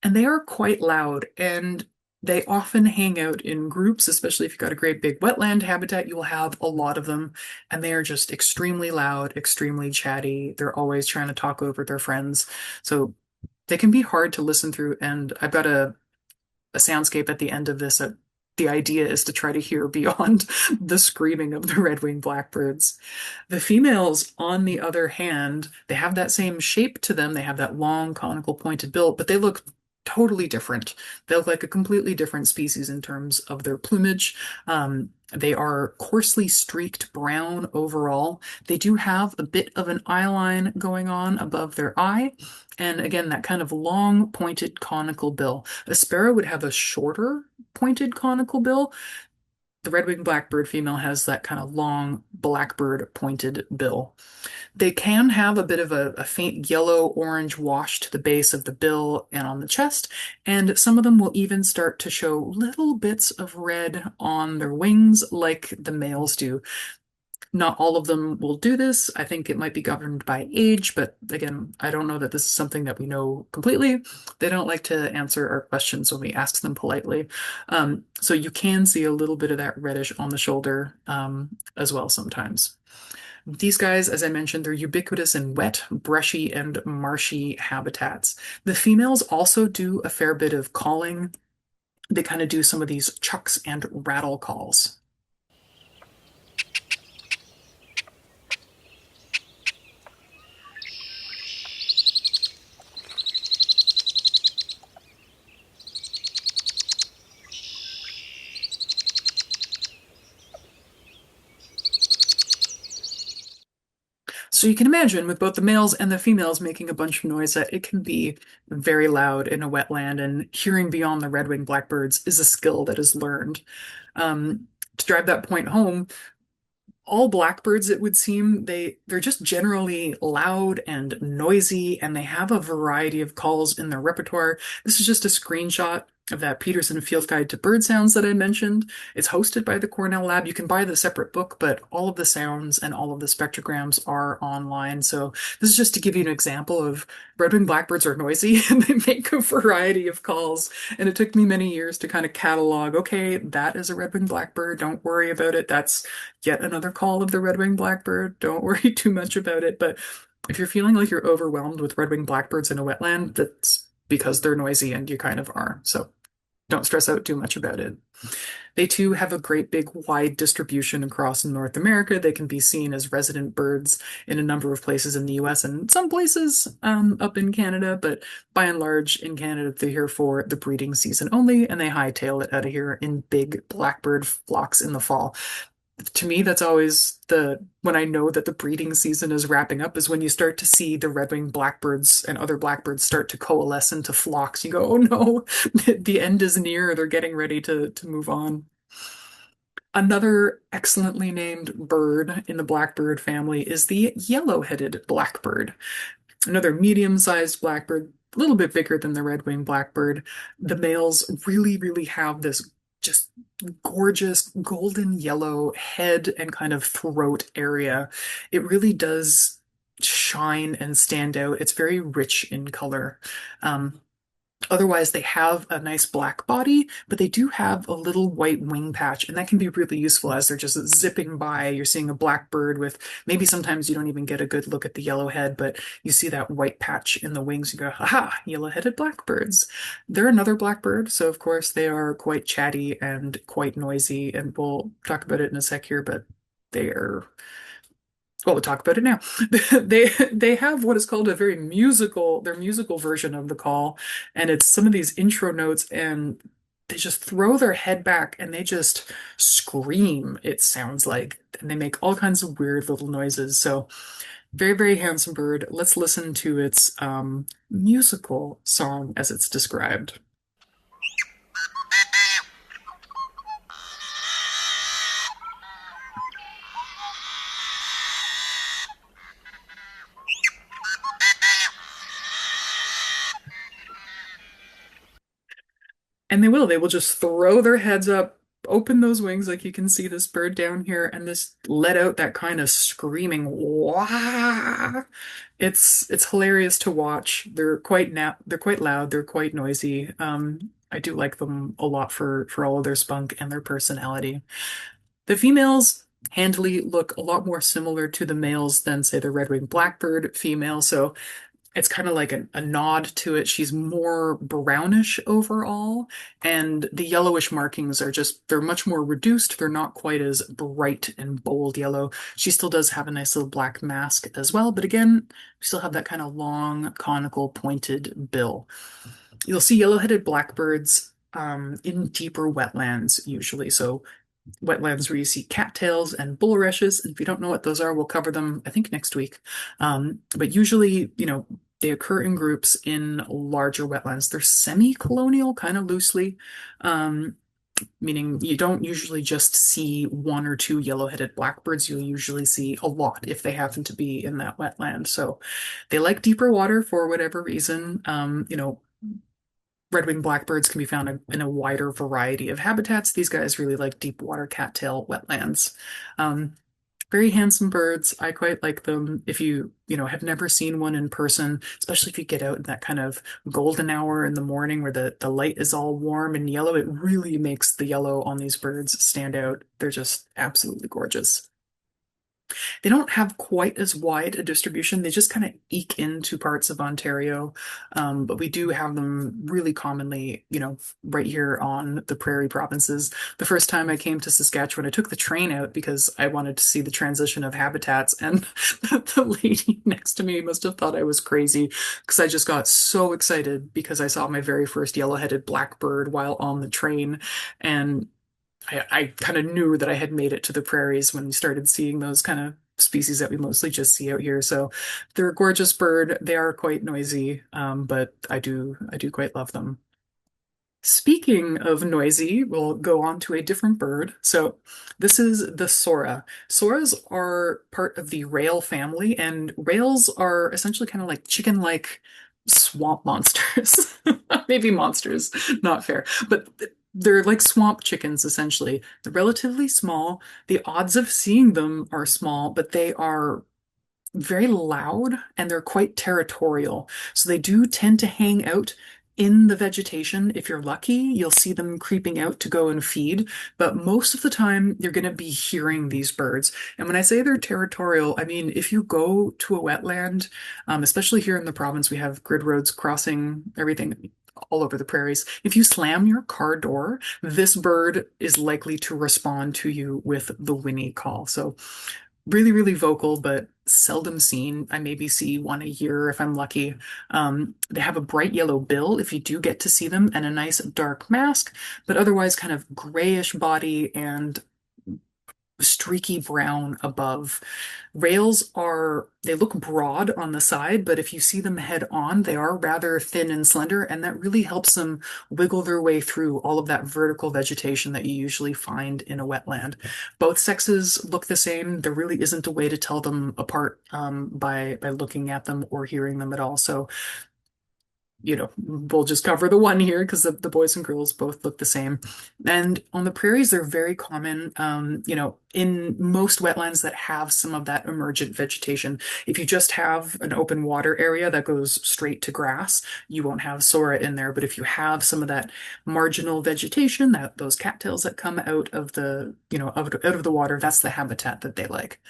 And they are quite loud, and they often hang out in groups, especially if you've got a great big wetland habitat, you will have a lot of them, and they are just extremely loud, extremely chatty. They're always trying to talk over their friends. So they can be hard to listen through, and I've got a soundscape at the end of this. The idea is to try to hear beyond the screaming of the red-winged blackbirds. The females, on the other hand, they have that same shape to them. They have that long conical pointed bill, but they look totally different. They look like a completely different species in terms of their plumage. They are coarsely streaked brown overall. They do have a bit of an eye line going on above their eye. And again, that kind of long pointed conical bill. A sparrow would have a shorter pointed conical bill. The red-winged blackbird female has that kind of long blackbird pointed bill. They can have a bit of a faint yellow-orange wash to the base of the bill and on the chest, and some of them will even start to show little bits of red on their wings like the males do. Not all of them will do this. I think it might be governed by age, but again, I don't know that this is something that we know completely. They don't like to answer our questions when we ask them politely. So you can see a little bit of that reddish on the shoulder as well sometimes. These guys, as I mentioned, they're ubiquitous in wet, brushy, and marshy habitats. The females also do a fair bit of calling. They kind of do some of these chucks and rattle calls. So you can imagine with both the males and the females making a bunch of noise that it can be very loud in a wetland, and hearing beyond the red-winged blackbirds is a skill that is learned. To drive that point home, all blackbirds, it would seem, they're just generally loud and noisy, and they have a variety of calls in their repertoire. This is just a screenshot of that Peterson Field Guide to Bird Sounds that I mentioned. It's hosted by the Cornell Lab. You can buy the separate book, but all of the sounds and all of the spectrograms are online. So this is just to give you an example of red-winged blackbirds are noisy and they make a variety of calls. And it took me many years to kind of catalog, okay, that is a red-winged blackbird. Don't worry about it. That's yet another call of the red-winged blackbird. Don't worry too much about it. But if you're feeling like you're overwhelmed with red-winged blackbirds in a wetland, that's because they're noisy, and you kind of are. So don't stress out too much about it. They too have a great big wide distribution across North America. They can be seen as resident birds in a number of places in the US and some places up in Canada, but by and large in Canada, they're here for the breeding season only, and they hightail it out of here in big blackbird flocks in the fall. To me, that's always when I know that the breeding season is wrapping up, is when you start to see the red-winged blackbirds and other blackbirds start to coalesce into flocks. You go, oh no, the end is near. They're getting ready to move on. Another excellently named bird in the blackbird family is the yellow-headed blackbird. Another medium-sized blackbird. a little bit bigger than the red-winged blackbird. The males really, really have this just gorgeous golden yellow head and kind of throat area. It really does shine and stand out. It's very rich in color. Um, Otherwise, they have a nice black body, but they do have a little white wing patch, and that can be really useful as they're just zipping by. You're seeing a blackbird with maybe sometimes you don't even get a good look at the yellow head, but you see that white patch in the wings. You go, aha, yellow-headed blackbirds. They're another blackbird, so of course they are quite chatty and quite noisy, and we'll talk about it in a sec here, but they are well, we'll talk about it now. They have what is called a very musical, their musical version of the call, and it's some of these intro notes, and they just throw their head back and they just scream, it sounds like, and they make all kinds of weird little noises. So very, very handsome bird. Let's listen to its musical song as it's described. And they will. They will just throw their heads up, open those wings like you can see this bird down here, and just let out that kind of screaming wah. It's hilarious to watch. They're quite loud, they're quite noisy. I do like them a lot for all of their spunk and their personality. The females handily look a lot more similar to the males than, say, the red-winged blackbird female, so it's kind of like a nod to it. She's more brownish overall, and the yellowish markings are just, they're much more reduced. They're not quite as bright and bold yellow. She still does have a nice little black mask as well, but again, we still have that kind of long, conical, pointed bill. You'll see yellow-headed blackbirds in deeper wetlands usually. So wetlands where you see cattails and bulrushes. And if you don't know what those are, we'll cover them, I think, next week. But usually, they occur in groups in larger wetlands. They're semi-colonial, kind of loosely, meaning you don't usually just see one or two yellow-headed blackbirds. You'll usually see a lot if they happen to be in that wetland. So they like deeper water for whatever reason. Red-winged blackbirds can be found in a wider variety of habitats. These guys really like deep water cattail wetlands. Um, Very handsome birds. I quite like them. If you have never seen one in person, especially if you get out in that kind of golden hour in the morning where the light is all warm and yellow, it really makes the yellow on these birds stand out. They're just absolutely gorgeous. They don't have quite as wide a distribution. They just kind of eke into parts of Ontario. But we do have them really commonly, right here on the prairie provinces. The first time I came to Saskatchewan, I took the train out because I wanted to see the transition of habitats. And the lady next to me must have thought I was crazy because I just got so excited because I saw my very first yellow-headed blackbird while on the train. And I kind of knew that I had made it to the prairies when we started seeing those kind of species that we mostly just see out here. So they're a gorgeous bird. They are quite noisy, but I do quite love them. Speaking of noisy, we'll go on to a different bird. So this is the Sora. Soras are part of the rail family, and rails are essentially kind of like chicken-like swamp monsters. Maybe monsters, not fair, but they're like swamp chickens essentially. They're relatively small. The odds of seeing them are small, but they are very loud and they're quite territorial. So they do tend to hang out in the vegetation. If you're lucky, you'll see them creeping out to go and feed, but most of the time you're going to be hearing these birds. And when I say they're territorial, I mean if you go to a wetland, especially here in the province, we have grid roads crossing everything all over the prairies. If you slam your car door, this bird is likely to respond to you with the whinny call. So really, really vocal, but seldom seen. I maybe see one a year if I'm lucky. They have a bright yellow bill if you do get to see them, and a nice dark mask, but otherwise kind of grayish body and streaky brown above. They look broad on the side, but if you see them head on, they are rather thin and slender, and that really helps them wiggle their way through all of that vertical vegetation that you usually find in a wetland. Both sexes look the same. There really isn't a way to tell them apart by looking at them or hearing them at all. So we'll just cover the one here because the boys and girls both look the same. And on the prairies, they're very common, in most wetlands that have some of that emergent vegetation. If you just have an open water area that goes straight to grass, you won't have Sora in there. But if you have some of that marginal vegetation, that those cattails that come out of out of the water, that's the habitat that they like.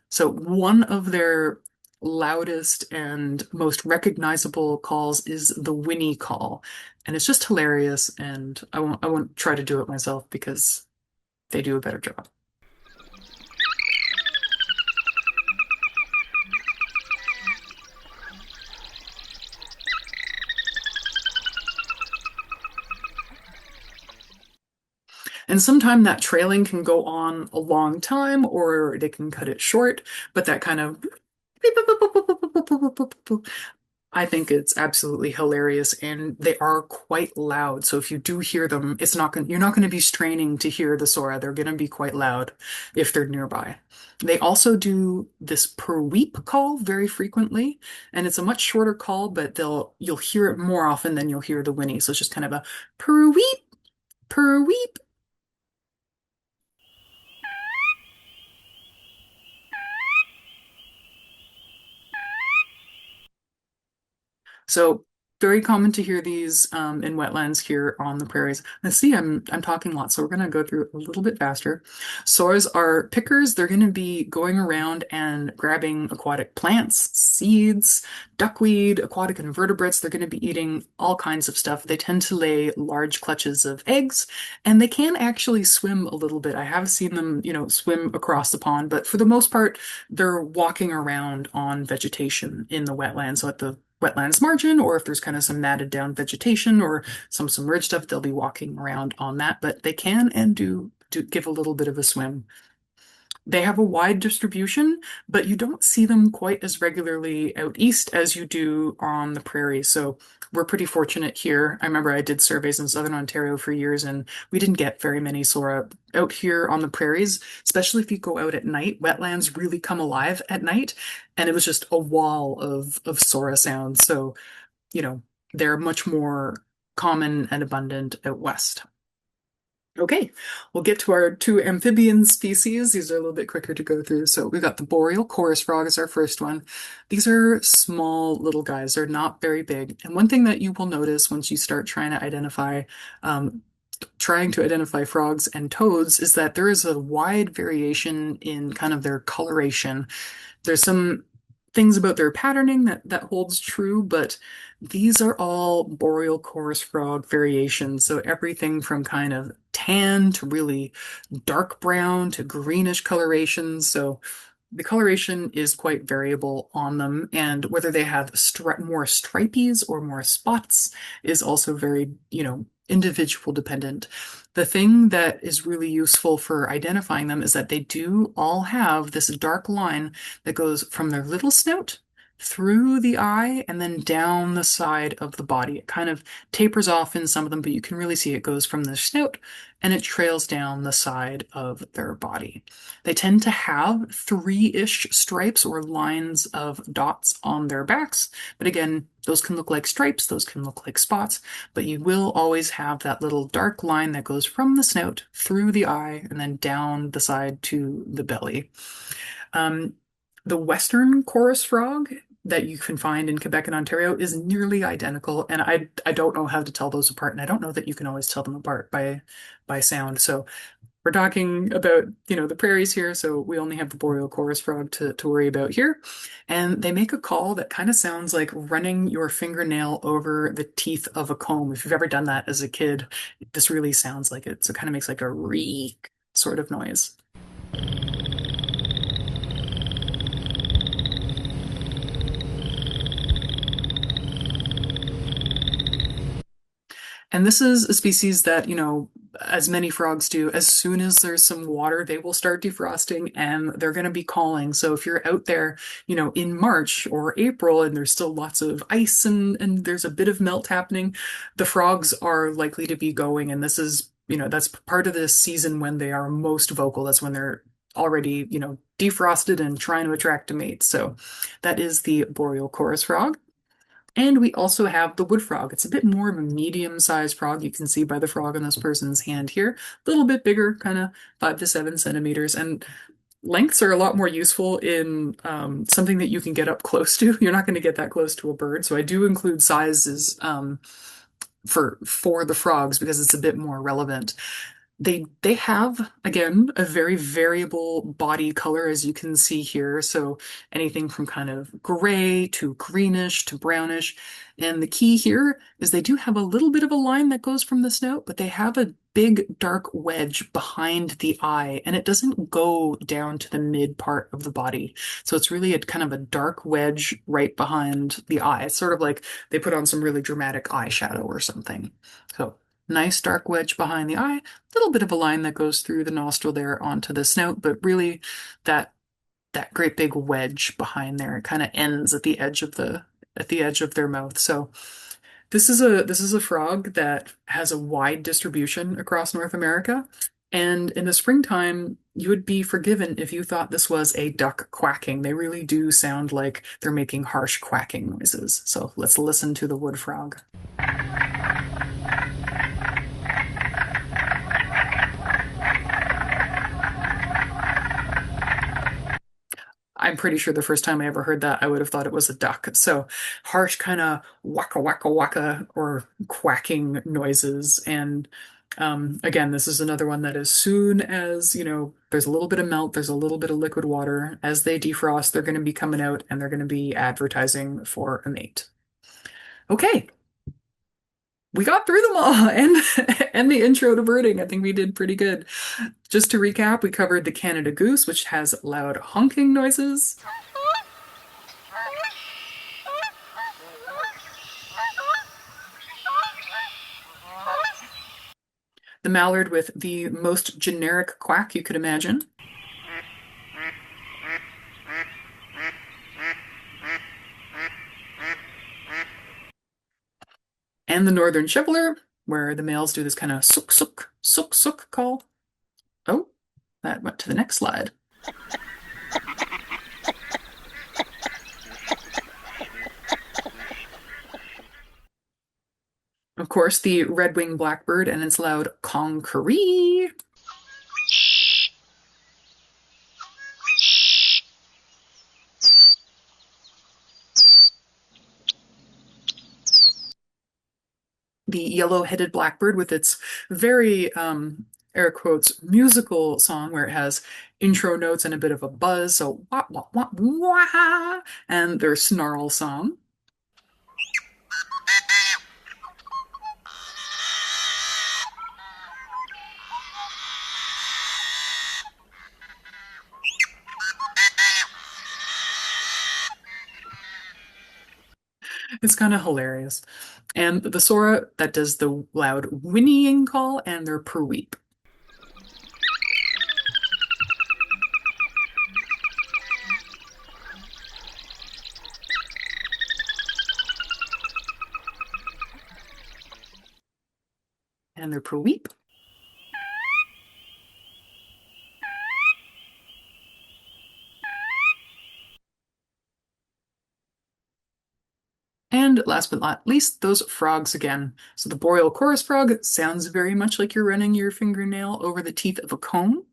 So one of their loudest and most recognizable calls is the whinny call. And it's just hilarious, and I won't try to do it myself because they do a better job. And sometimes that trailing can go on a long time or they can cut it short, but that kind of I think it's absolutely hilarious and they are quite loud. So if you do hear them, you're not going to be straining to hear the Sora. They're going to be quite loud if they're nearby. They also do this per weep call very frequently, and it's a much shorter call, but you'll hear it more often than you'll hear the whinny. So it's just kind of a per weep, per weep. So very common to hear these in wetlands here on the prairies. Let's see, I'm talking lots, so we're going to go through it a little bit faster. Soras are pickers. They're going to be going around and grabbing aquatic plants, seeds, duckweed, aquatic invertebrates. They're going to be eating all kinds of stuff. They tend to lay large clutches of eggs, and they can actually swim a little bit. I have seen them, swim across the pond, but for the most part, they're walking around on vegetation in the wetlands. So at the wetlands margin, or if there's kind of some matted down vegetation or some submerged stuff, they'll be walking around on that. But they can and do give a little bit of a swim. They have a wide distribution, but you don't see them quite as regularly out east as you do on the prairie. So we're pretty fortunate here. I remember I did surveys in Southern Ontario for years, and we didn't get very many Sora out here on the prairies, especially if you go out at night. Wetlands really come alive at night, and it was just a wall of Sora sounds. So, you know, they're much more common and abundant out west. Okay, we'll get to our two amphibian species. These are a little bit quicker to go through. So we've got the boreal chorus frog as our first one. These are small little guys. They're not very big. And one thing that you will notice once you start um, trying to identify frogs and toads is that there is a wide variation in kind of their coloration. There's some things about their patterning that holds true, but these are all boreal chorus frog variations. So everything from kind of tan to really dark brown to greenish colorations. So the coloration is quite variable on them, and whether they have more stripies or more spots is also very, individual dependent. The thing that is really useful for identifying them is that they do all have this dark line that goes from their little snout through the eye and then down the side of the body. It kind of tapers off in some of them, but you can really see it goes from the snout and it trails down the side of their body. They tend to have three-ish stripes or lines of dots on their backs, but again, those can look like stripes, those can look like spots, but you will always have that little dark line that goes from the snout through the eye and then down the side to the belly. Um, the Western chorus frog that you can find in Quebec and Ontario is nearly identical, and I don't know how to tell those apart, and I don't know that you can always tell them apart by sound. So we're talking about, the prairies here, so we only have the boreal chorus frog to worry about here. And they make a call that kind of sounds like running your fingernail over the teeth of a comb. If you've ever done that as a kid, this really sounds like it. So it kind of makes like a reek sort of noise. And this is a species that, as many frogs do, as soon as there's some water, they will start defrosting and they're going to be calling. So if you're out there, in March or April and there's still lots of ice and there's a bit of melt happening, the frogs are likely to be going. And this is, that's part of the season when they are most vocal. That's when they're already, defrosted and trying to attract a mate. So that is the boreal chorus frog. And we also have the wood frog. It's a bit more of a medium-sized frog. You can see by the frog in this person's hand here. A little bit bigger, kind of 5 to 7 centimeters. And lengths are a lot more useful in something that you can get up close to. You're not going to get that close to a bird. So I do include sizes for the frogs because it's a bit more relevant. They have, again, a very variable body color, as you can see here. So anything from kind of gray to greenish to brownish. And the key here is they do have a little bit of a line that goes from the snout, but they have a big dark wedge behind the eye, and it doesn't go down to the mid part of the body. So it's really a kind of a dark wedge right behind the eye. It's sort of like they put on some really dramatic eyeshadow or something. So nice dark wedge behind the eye, little bit of a line that goes through the nostril there onto the snout, but really that that great big wedge behind there. It kind of ends at the edge of their mouth. So this is a frog that has a wide distribution across North America. And in the springtime, you would be forgiven if you thought this was a duck quacking. They really do sound like they're making harsh quacking noises. So let's listen to the wood frog. I'm pretty sure the first time I ever heard that, I would have thought it was a duck. So harsh kind of waka waka waka or quacking noises. And again, this is another one that as soon as, there's a little bit of melt, there's a little bit of liquid water, as they defrost, they're going to be coming out and they're going to be advertising for a mate. Okay, we got through them all and the intro to birding. I think we did pretty good. Just to recap, we covered the Canada goose, which has loud honking noises. The mallard with the most generic quack you could imagine. And the northern shoveler, where the males do this kind of suk suk suk suk call. Oh, that went to the next slide. Of course, the red-winged blackbird and its loud conqueree. The yellow-headed blackbird with its very, air quotes, musical song where it has intro notes and a bit of a buzz. So wah, wah, wah, wah, and their snarl song. It's kind of hilarious. And the Sora that does the loud whinnying call and their per-weep. And their per-weep. And last but not least, those frogs again. So the boreal chorus frog sounds very much like you're running your fingernail over the teeth of a comb.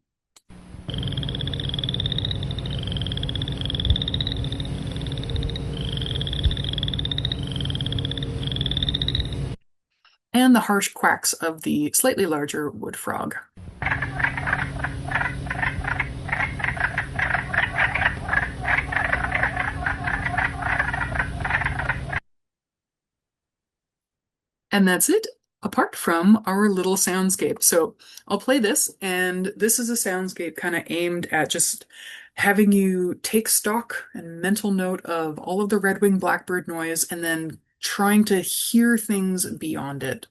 And the harsh quacks of the slightly larger wood frog. And that's it, apart from our little soundscape. So I'll play this, and this is a soundscape kind of aimed at just having you take stock and mental note of all of the red-winged blackbird noise and then trying to hear things beyond it.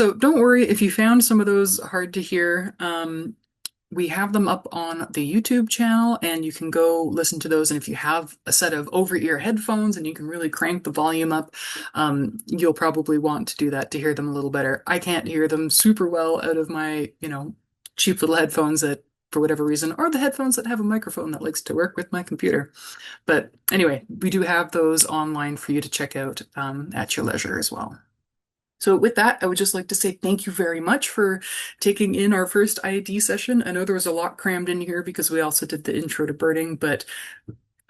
So don't worry if you found some of those hard to hear. We have them up on the YouTube channel and you can go listen to those. And if you have a set of over-ear headphones and you can really crank the volume up, you'll probably want to do that to hear them a little better. I can't hear them super well out of my, cheap little headphones that, for whatever reason, are the headphones that have a microphone that likes to work with my computer. But anyway, we do have those online for you to check out at your leisure as well. So with that, I would just like to say thank you very much for taking in our first IAD session. I know there was a lot crammed in here because we also did the intro to birding, but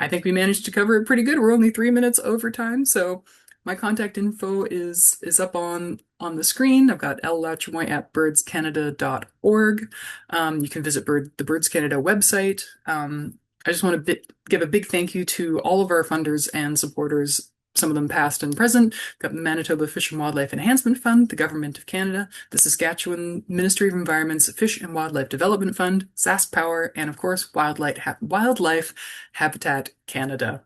I think we managed to cover it pretty good. We're only 3 minutes over time, so my contact info is up on the screen. I've got llachumoy@birdscanada.org. You can visit the Birds Canada website. I just want to give a big thank you to all of our funders and supporters, some of them past and present. We've got the Manitoba Fish and Wildlife Enhancement Fund, the Government of Canada, the Saskatchewan Ministry of Environment's Fish and Wildlife Development Fund, Sask Power, and of course, Wildlife Habitat Canada.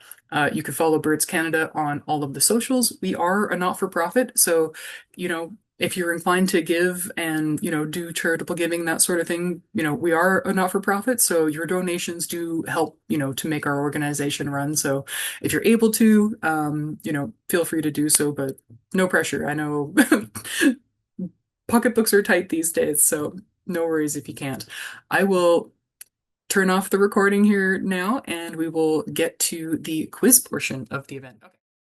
You can follow Birds Canada on all of the socials. We are a not-for-profit, so, if you're inclined to give and, do charitable giving, that sort of thing, we are a not-for-profit, so your donations do help, to make our organization run. So if you're able to, feel free to do so, but no pressure. I know pocketbooks are tight these days, so no worries if you can't. I will turn off the recording here now, and we will get to the quiz portion of the event. Okay.